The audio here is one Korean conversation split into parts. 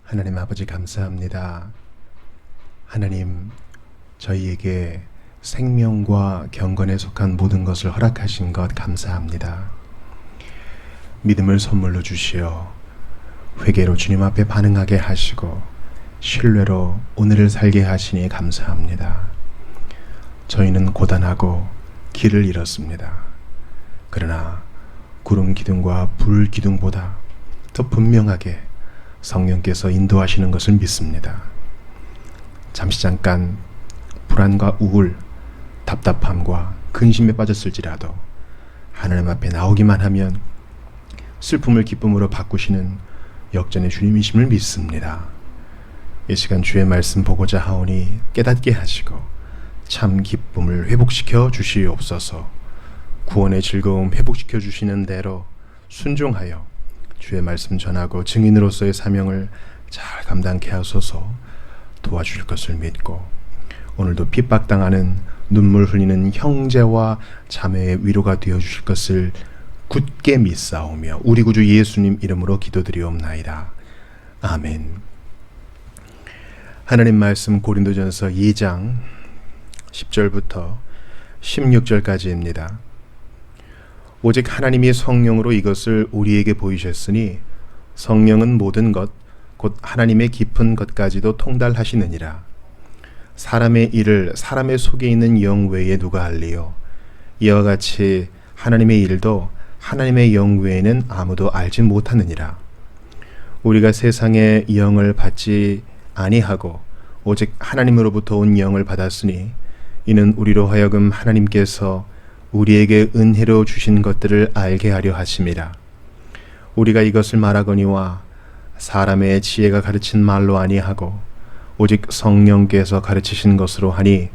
하나님 아버지 감사합니다. 하나님, 저희에게 생명과 경건에 속한 모든 것을 허락하신 것 감사합니다. 믿음을 선물로 주시어 회개로 주님 앞에 반응하게 하시고 신뢰로 오늘을 살게 하시니 감사합니다. 저희는 고단하고 길을 잃었습니다. 그러나 구름 기둥과 불 기둥보다 더 분명하게 성령께서 인도하시는 것을 믿습니다. 잠시 잠깐 불안과 우울, 답답함과 근심에 빠졌을지라도 하나님 앞에 나오기만 하면 슬픔을 기쁨으로 바꾸시는 역전의 주님이심을 믿습니다. 이 시간 주의 말씀 보고자 하오니 깨닫게 하시고 참 기쁨을 회복시켜 주시옵소서. 구원의 즐거움 회복시켜 주시는 대로 순종하여 주의 말씀 전하고 증인으로서의 사명을 잘 감당케 하소서. 도와주실 것을 믿고 오늘도 핍박당하는 눈물 흘리는 형제와 자매의 위로가 되어 주실 것을 굳게 믿사오며 우리 구주 예수님 이름으로 기도드리옵나이다. 아멘. 하나님 말씀 고린도전서 2장 10절부터 16절까지입니다. 오직 하나님이 성령으로 이것을 우리에게 보이셨으니 성령은 모든 것 곧 하나님의 깊은 것까지도 통달하시느니라. 사람의 일을 사람의 속에 있는 영 외에 누가 알리요? 이와 같이 하나님의 일도 하나님의 영 외에는 아무도 알지 못하느니라. 우리가 세상의 영을 받지 아니하고 오직 하나님으로부터 온 영을 받았으니 이는 우리로 하여금 하나님께서 우리에게 은혜로 주신 것들을 알게 하려 하심이라. 우리가 이것을 말하거니와 사람의 지혜가 가르친 말로 아니하고 오직 성령께서 가르치신 것으로 하니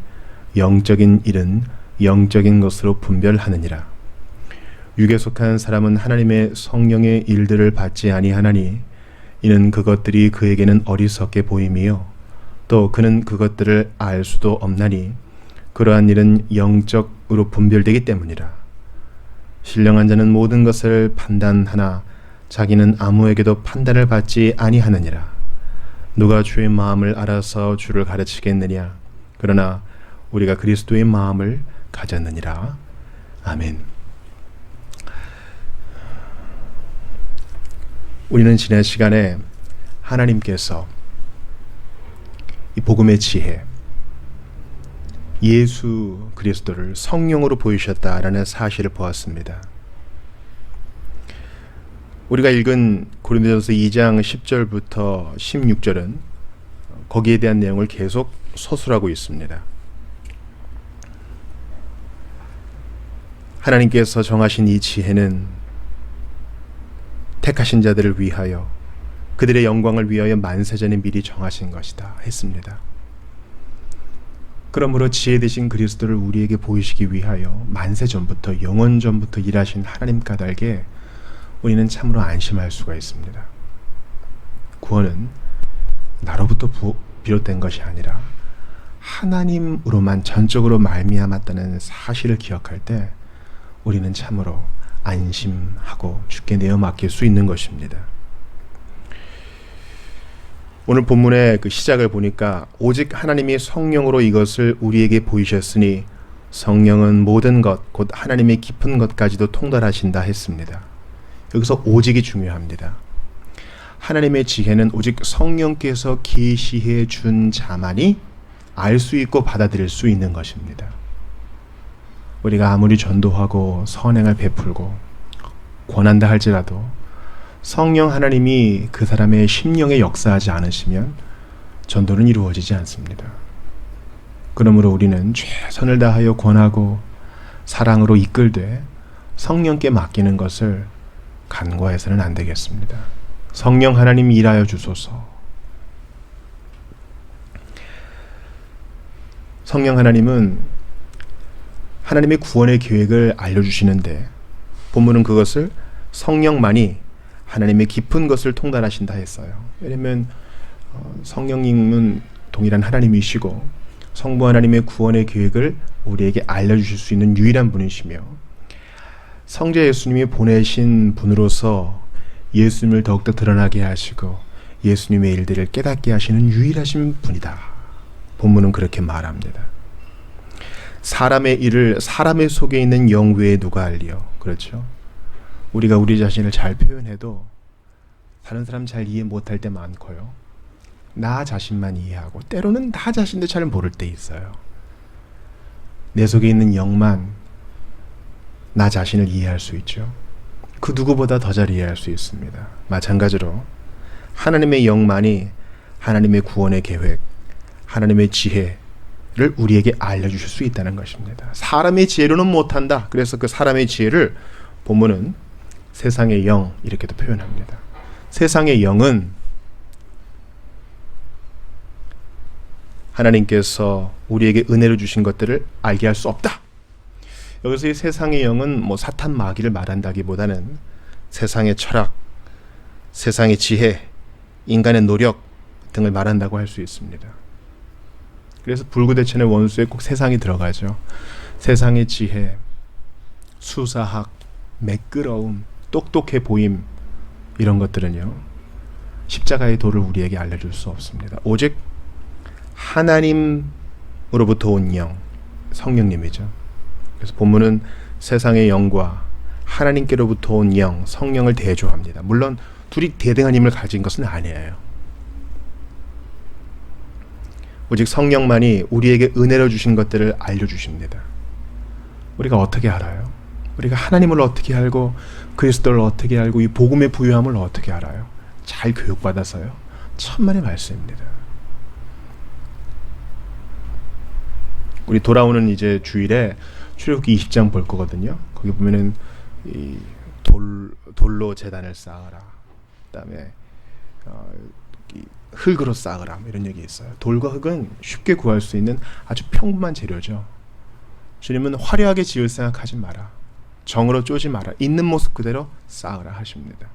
영적인 일은 영적인 것으로 분별하느니라. 육에 속한 사람은 하나님의 성령의 일들을 받지 아니하나니 이는 그것들이 그에게는 어리석게 보임이요 또 그는 그것들을 알 수도 없나니 그러한 일은 영적으로 분별되기 때문이라. 신령한 자는 모든 것을 판단하나 자기는 아무에게도 판단을 받지 아니하느니라. 누가 주의 마음을 알아서 주를 가르치겠느냐? 그러나 우리가 그리스도의 마음을 가졌느니라. 아멘. 우리는 지난 시간에 하나님께서 이 복음의 지혜, 예수 그리스도를 성령으로 보이셨다라는 사실을 보았습니다. 우리가 읽은 고린도전서 2장 10절부터 16절은 거기에 대한 내용을 계속 서술하고 있습니다. 하나님께서 정하신 이 지혜는 택하신 자들을 위하여 그들의 영광을 위하여 만세전에 미리 정하신 것이다 했습니다. 그러므로 지혜 되신 그리스도를 우리에게 보이시기 위하여 만세전부터 영원전부터 일하신 하나님 까닭에 우리는 참으로 안심할 수가 있습니다. 구원은 나로부터 비롯된 것이 아니라 하나님으로만 전적으로 말미암았다는 사실을 기억할 때 우리는 참으로 안심하고 주께 내어 맡길 수 있는 것입니다. 오늘 본문의 그 시작을 보니까 오직 하나님이 성령으로 이것을 우리에게 보이셨으니 성령은 모든 것 곧 하나님의 깊은 것까지도 통달하신다 했습니다. 여기서 오직이 중요합니다. 하나님의 지혜는 오직 성령께서 계시해 준 자만이 알 수 있고 받아들일 수 있는 것입니다. 우리가 아무리 전도하고 선행을 베풀고 권한다 할지라도 성령 하나님이 그 사람의 심령에 역사하지 않으시면 전도는 이루어지지 않습니다. 그러므로 우리는 최선을 다하여 권하고 사랑으로 이끌되 성령께 맡기는 것을 간과해서는 안 되겠습니다. 성령 하나님 일하여 주소서. 성령 하나님은 하나님의 구원의 계획을 알려주시는데 본문은 그것을 성령만이 하나님의 깊은 것을 통달하신다 했어요. 왜냐하면 성령님은 동일한 하나님이시고 성부 하나님의 구원의 계획을 우리에게 알려주실 수 있는 유일한 분이시며 성자 예수님이 보내신 분으로서 예수님을 더욱더 드러나게 하시고 예수님의 일들을 깨닫게 하시는 유일하신 분이다. 본문은 그렇게 말합니다. 사람의 일을 사람의 속에 있는 영 외에 누가 알리요? 그렇죠? 우리가 우리 자신을 잘 표현해도 다른 사람 잘 이해 못할 때 많고요. 나 자신만 이해하고 때로는 나 자신도 잘 모를 때 있어요. 내 속에 있는 영만 나 자신을 이해할 수 있죠. 그 누구보다 더 잘 이해할 수 있습니다. 마찬가지로 하나님의 영만이 하나님의 구원의 계획, 하나님의 지혜를 우리에게 알려주실 수 있다는 것입니다. 사람의 지혜로는 못한다. 그래서 그 사람의 지혜를 본문은 세상의 영 이렇게도 표현합니다. 세상의 영은 하나님께서 우리에게 은혜로 주신 것들을 알게 할 수 없다. 여기서 이 세상의 영은 사탄 마귀를 말한다기보다는 세상의 철학, 세상의 지혜, 인간의 노력 등을 말한다고 할 수 있습니다. 그래서 불구대천의 원수에 꼭 세상이 들어가죠. 세상의 지혜, 수사학, 매끄러움, 똑똑해 보임 이런 것들은요 십자가의 도를 우리에게 알려줄 수 없습니다. 오직 하나님으로부터 온 영, 성령님이죠. 그래서 본문은 세상의 영과 하나님께로부터 온 영, 성령을 대조합니다. 물론 둘이 대등한 힘을 가진 것은 아니에요. 오직 성령만이 우리에게 은혜로 주신 것들을 알려주십니다. 우리가 어떻게 알아요? 우리가 하나님을 어떻게 알고 그리스도를 어떻게 알고 이 복음의 부유함을 어떻게 알아요? 잘 교육받아서요. 천만의 말씀입니다. 우리 돌아오는 이제 주일에 출애굽기 20장 볼 거거든요. 거기 보면은 이 돌로 제단을 쌓으라. 그다음에 흙으로 쌓으라. 이런 얘기 있어요. 돌과 흙은 쉽게 구할 수 있는 아주 평범한 재료죠. 주님은 화려하게 지을 생각하지 마라. 정으로 쪼지 마라. 있는 모습 그대로 쌓으라 하십니다.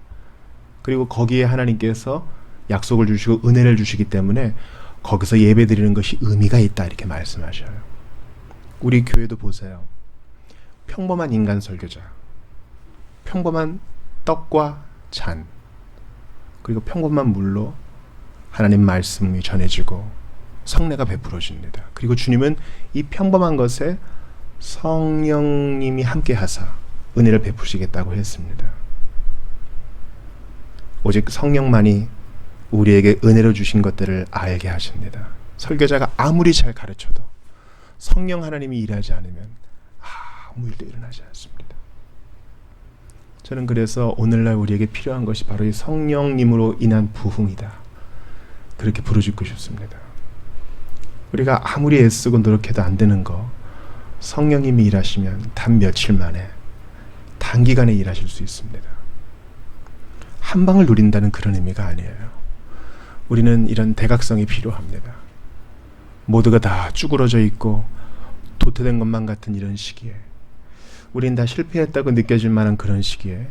그리고 거기에 하나님께서 약속을 주시고 은혜를 주시기 때문에 거기서 예배드리는 것이 의미가 있다 이렇게 말씀하셔요. 우리 교회도 보세요. 평범한 인간 설교자, 평범한 떡과 잔, 그리고 평범한 물로 하나님 말씀이 전해지고 성례가 베풀어집니다. 그리고 주님은 이 평범한 것에 성령님이 함께 하사 은혜를 베푸시겠다고 했습니다. 오직 성령만이 우리에게 은혜로 주신 것들을 알게 하십니다. 설교자가 아무리 잘 가르쳐도 성령 하나님이 일하지 않으면 아무 일도 일어나지 않습니다. 저는 그래서 오늘날 우리에게 필요한 것이 바로 이 성령님으로 인한 부흥이다. 그렇게 부르짖고 싶습니다. 우리가 아무리 애쓰고 노력해도 안 되는 거 성령님이 일하시면 단 며칠 만에 단기간에 일하실 수 있습니다. 한 방을 누린다는 그런 의미가 아니에요. 우리는 이런 대각성이 필요합니다. 모두가 다 쭈그러져 있고 도태된 것만 같은 이런 시기에 우린 다 실패했다고 느껴질 만한 그런 시기에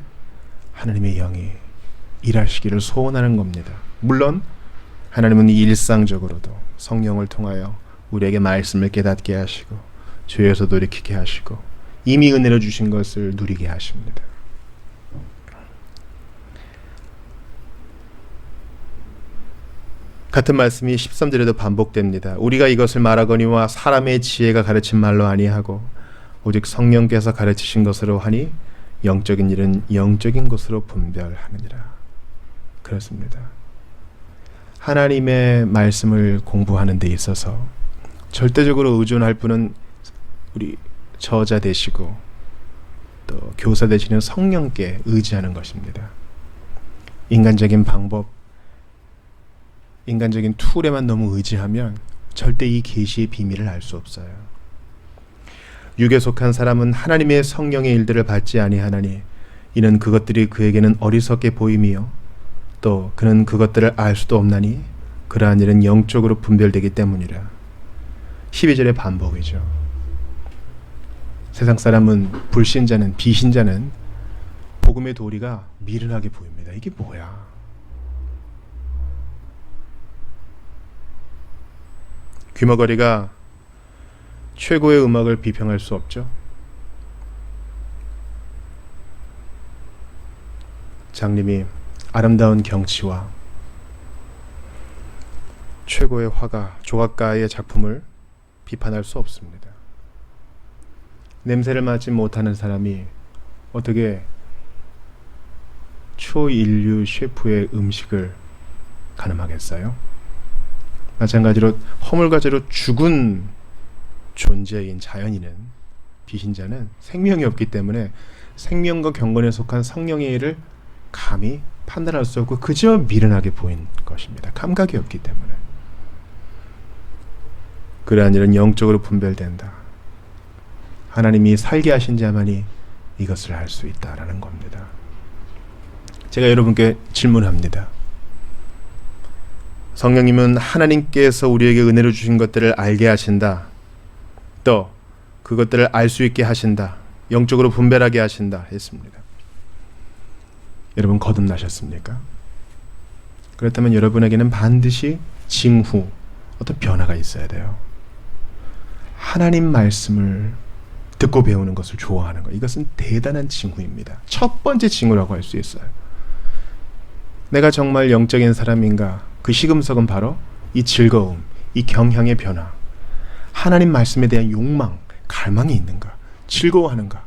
하나님의 영이 일하시기를 소원하는 겁니다. 물론 하나님은 일상적으로도 성령을 통하여 우리에게 말씀을 깨닫게 하시고 죄에서 돌이키게 하시고 이미 은혜로 주신 것을 누리게 하십니다. 같은 말씀이 13절에도 반복됩니다. 우리가 이것을 말하거니와 사람의 지혜가 가르친 말로 아니하고 오직 성령께서 가르치신 것으로 하니 영적인 일은 영적인 것으로 분별하느니라. 그렇습니다. 하나님의 말씀을 공부하는 데 있어서 절대적으로 의존할 분은 우리 저자 되시고 또 교사 되시는 성령께 의지하는 것입니다. 인간적인 방법, 인간적인 툴에만 너무 의지하면 절대 이 계시의 비밀을 알 수 없어요. 육에 속한 사람은 하나님의 성령의 일들을 받지 아니하나니 이는 그것들이 그에게는 어리석게 보임이요 또 그는 그것들을 알 수도 없나니 그러한 일은 영적으로 분별되기 때문이라. 12절의 반복이죠. 세상 사람은 불신자는 비신자는 복음의 도리가 미련하게 보입니다. 이게 뭐야? 귀머거리가 최고의 음악을 비평할 수 없죠. 장님이 아름다운 경치와 최고의 화가, 조각가의 작품을 비판할 수 없습니다. 냄새를 맡지 못하는 사람이 어떻게 초인류 셰프의 음식을 가늠하겠어요? 마찬가지로 허물과제로 죽은 존재인 자연인은, 비신자는 생명이 없기 때문에 생명과 경건에 속한 성령의 일을 감히 판단할 수 없고 그저 미련하게 보인 것입니다. 감각이 없기 때문에. 그러한 일은 영적으로 분별된다. 하나님이 살게 하신 자만이 이것을 할 수 있다라는 겁니다. 제가 여러분께 질문합니다. 성령님은 하나님께서 우리에게 은혜로 주신 것들을 알게 하신다. 또 그것들을 알 수 있게 하신다. 영적으로 분별하게 하신다 했습니다. 여러분 거듭나셨습니까? 그렇다면 여러분에게는 반드시 징후, 어떤 변화가 있어야 돼요. 하나님 말씀을 듣고 배우는 것을 좋아하는 것, 이것은 대단한 징후입니다. 첫 번째 징후라고 할 수 있어요. 내가 정말 영적인 사람인가? 그 시금석은 바로 이 즐거움, 이 경향의 변화, 하나님 말씀에 대한 욕망, 갈망이 있는가? 즐거워하는가?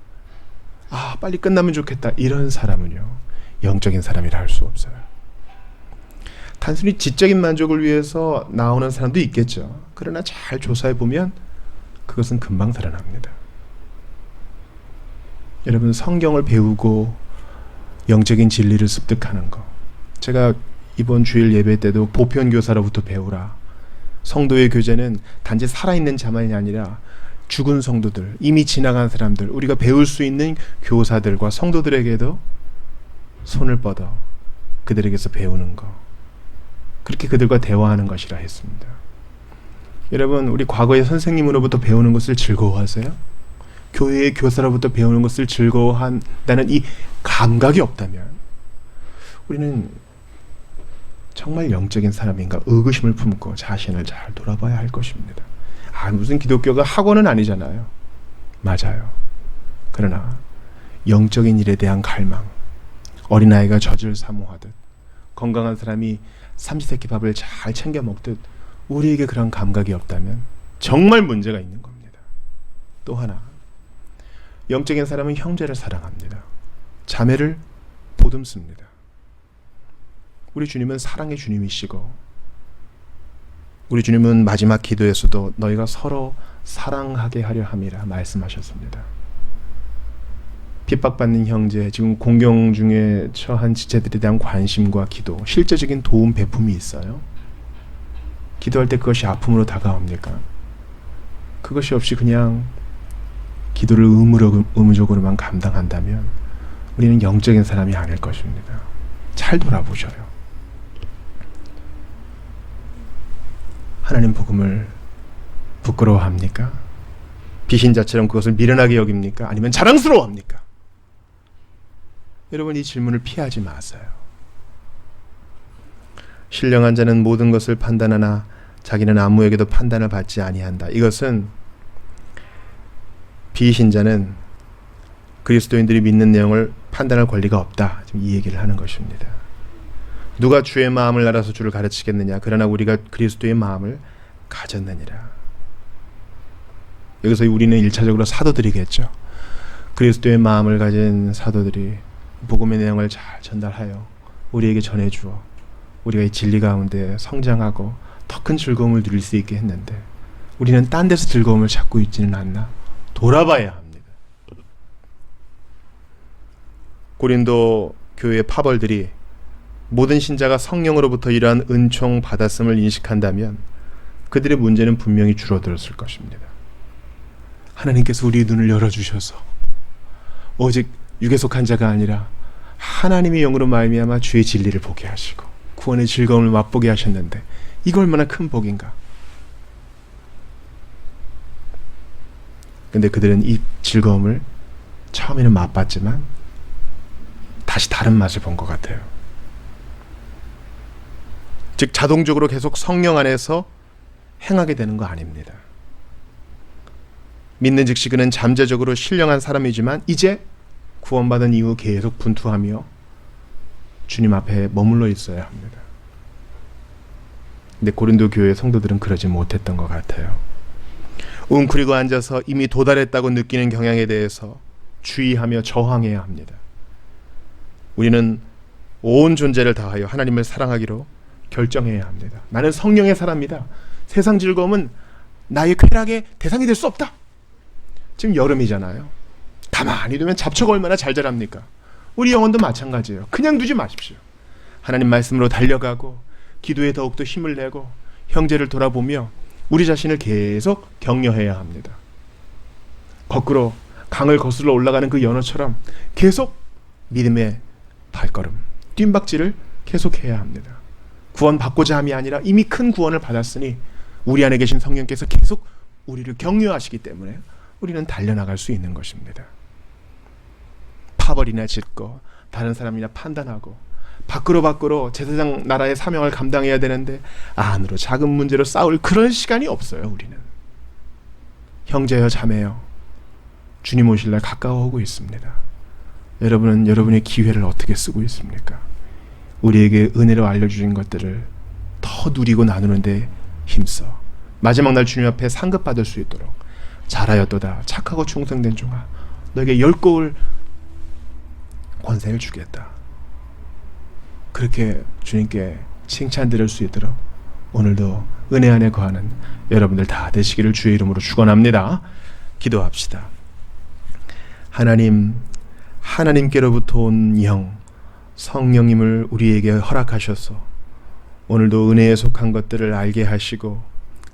아, 빨리 끝나면 좋겠다. 이런 사람은요, 영적인 사람이라 할 수 없어요. 단순히 지적인 만족을 위해서 나오는 사람도 있겠죠. 그러나 잘 조사해 보면 그것은 금방 살아납니다. 여러분, 성경을 배우고 영적인 진리를 습득하는 것, 제가 이번 주일 예배 때도 보편교사로부터 배우라. 성도의 교제는 단지 살아있는 자만이 아니라 죽은 성도들, 이미 지나간 사람들, 우리가 배울 수 있는 교사들과 성도들에게도 손을 뻗어 그들에게서 배우는 것, 그렇게 그들과 대화하는 것이라 했습니다. 여러분, 우리 과거의 선생님으로부터 배우는 것을 즐거워하세요? 교회의 교사로부터 배우는 것을 즐거워한다는 이 감각이 없다면 우리는 정말 영적인 사람인가 의구심을 품고 자신을 잘 돌아봐야 할 것입니다. 아, 무슨 기독교가 학원은 아니잖아요. 맞아요. 그러나 영적인 일에 대한 갈망, 어린아이가 젖을 사모하듯, 건강한 사람이 삼시세끼 밥을 잘 챙겨 먹듯 우리에게 그런 감각이 없다면 정말 문제가 있는 겁니다. 또 하나, 영적인 사람은 형제를 사랑합니다. 자매를 보듬습니다. 우리 주님은 사랑의 주님이시고, 우리 주님은 마지막 기도에서도 너희가 서로 사랑하게 하려 함이라 말씀하셨습니다. 핍박받는 형제, 지금 공경 중에 처한 지체들에 대한 관심과 기도, 실제적인 도움 베품이 있어요. 기도할 때 그것이 아픔으로 다가옵니까? 그것이 없이 그냥 기도를 의무적으로만 감당한다면 우리는 영적인 사람이 아닐 것입니다. 잘 돌아보셔요. 하나님 복음을 부끄러워합니까? 비신자처럼 그것을 미련하게 여깁니까? 아니면 자랑스러워합니까? 여러분, 이 질문을 피하지 마세요. 신령한 자는 모든 것을 판단하나 자기는 아무에게도 판단을 받지 아니한다. 이것은 비신자는 그리스도인들이 믿는 내용을 판단할 권리가 없다, 지금 이 얘기를 하는 것입니다. 누가 주의 마음을 알아서 주를 가르치겠느냐? 그러나 우리가 그리스도의 마음을 가졌느니라. 여기서 우리는 1차적으로 사도들이겠죠. 그리스도의 마음을 가진 사도들이 복음의 내용을 잘 전달하여 우리에게 전해주어 우리가 이 진리 가운데 성장하고 더 큰 즐거움을 누릴 수 있게 했는데 우리는 딴 데서 즐거움을 찾고 있지는 않나? 돌아봐야 합니다. 고린도 교회의 파벌들이 모든 신자가 성령으로부터 이러한 은총 받았음을 인식한다면 그들의 문제는 분명히 줄어들었을 것입니다. 하나님께서 우리의 눈을 열어주셔서 오직 육에 속한 자가 아니라 하나님의 영으로 말미암아 주의 진리를 보게 하시고 구원의 즐거움을 맛보게 하셨는데 이거 얼마나 큰 복인가. 근데 그들은 이 즐거움을 처음에는 맛봤지만 다시 다른 맛을 본 것 같아요. 즉 자동적으로 계속 성령 안에서 행하게 되는 거 아닙니다. 믿는 즉시 그는 잠재적으로 신령한 사람이지만 이제 구원받은 이후 계속 분투하며 주님 앞에 머물러 있어야 합니다. 근데 고린도 교회 성도들은 그러지 못했던 것 같아요. 웅크리고 앉아서 이미 도달했다고 느끼는 경향에 대해서 주의하며 저항해야 합니다. 우리는 온 존재를 다하여 하나님을 사랑하기로 결정해야 합니다. 나는 성령의 사람이다. 세상 즐거움은 나의 쾌락의 대상이 될 수 없다. 지금 여름이잖아요. 가만히 두면 잡초가 얼마나 잘 자랍니까? 우리 영혼도 마찬가지예요. 그냥 두지 마십시오. 하나님 말씀으로 달려가고 기도에 더욱더 힘을 내고 형제를 돌아보며 우리 자신을 계속 격려해야 합니다. 거꾸로 강을 거슬러 올라가는 그 연어처럼 계속 믿음의 발걸음, 뜀박질을 계속해야 합니다. 구원받고자 함이 아니라 이미 큰 구원을 받았으니 우리 안에 계신 성령께서 계속 우리를 격려하시기 때문에 우리는 달려나갈 수 있는 것입니다. 파벌이나 짓고 다른 사람이나 판단하고 밖으로 제사장 나라의 사명을 감당해야 되는데 안으로 작은 문제로 싸울 그런 시간이 없어요. 우리는 형제여 자매여 주님 오실 날 가까워오고 있습니다. 여러분은 여러분의 기회를 어떻게 쓰고 있습니까? 우리에게 은혜로 알려주신 것들을 더 누리고 나누는데 힘써 마지막 날 주님 앞에 상급받을 수 있도록 잘하였도다 착하고 충성된 종아 너에게 10고을 권세를 주겠다. 그렇게 주님께 칭찬 드릴 수 있도록 오늘도 은혜 안에 거하는 여러분들 다 되시기를 주의 이름으로 축원합니다. 기도합시다. 하나님께로부터 온 영 성령님을 우리에게 허락하셔서 오늘도 은혜에 속한 것들을 알게 하시고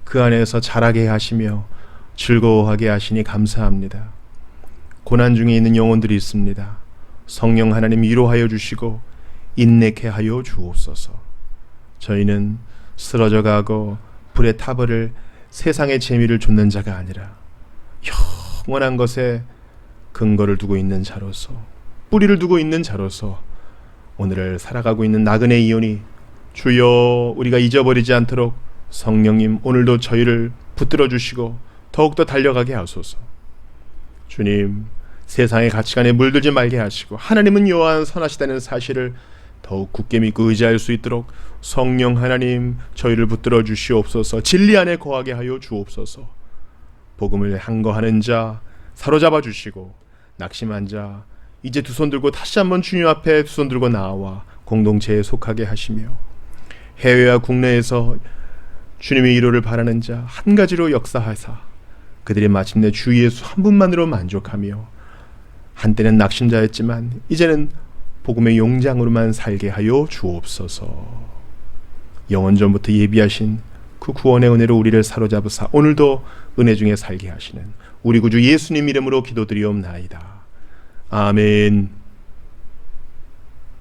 그 안에서 자라게 하시며 즐거워하게 하시니 감사합니다. 고난 중에 있는 영혼들이 있습니다. 성령 하나님 위로하여 주시고 인내케 하여 주옵소서. 저희는 쓰러져 가고 불에 타버릴 세상의 재미를 좇는 자가 아니라 영원한 것에 근거를 두고 있는 자로서 뿌리를 두고 있는 자로서 오늘을 살아가고 있는 나그네 이온이 주여 우리가 잊어버리지 않도록 성령님 오늘도 저희를 붙들어 주시고 더욱더 달려가게 하소서. 주님 세상의 가치관에 물들지 말게 하시고 하나님은 여호와는 선하시다는 사실을 더욱 굳게 믿고 의지할 수 있도록 성령 하나님 저희를 붙들어 주시옵소서. 진리 안에 거하게 하여 주옵소서. 복음을 항거하는 자 사로잡아 주시고 낙심한 자 이제 두 손 들고 다시 한번 주님 앞에 두 손 들고 나와 공동체에 속하게 하시며 해외와 국내에서 주님의 위로를 바라는 자 한 가지로 역사하사 그들이 마침내 주 예수 한 분만으로 만족하며 한때는 낙심자였지만 이제는 복음의 용장으로만 살게 하여 주옵소서. 영원 전부터 예비하신 그 구원의 은혜로 우리를 사로잡으사 오늘도 은혜 중에 살게 하시는 우리 구주 예수님 이름으로 기도드리옵나이다. 아멘.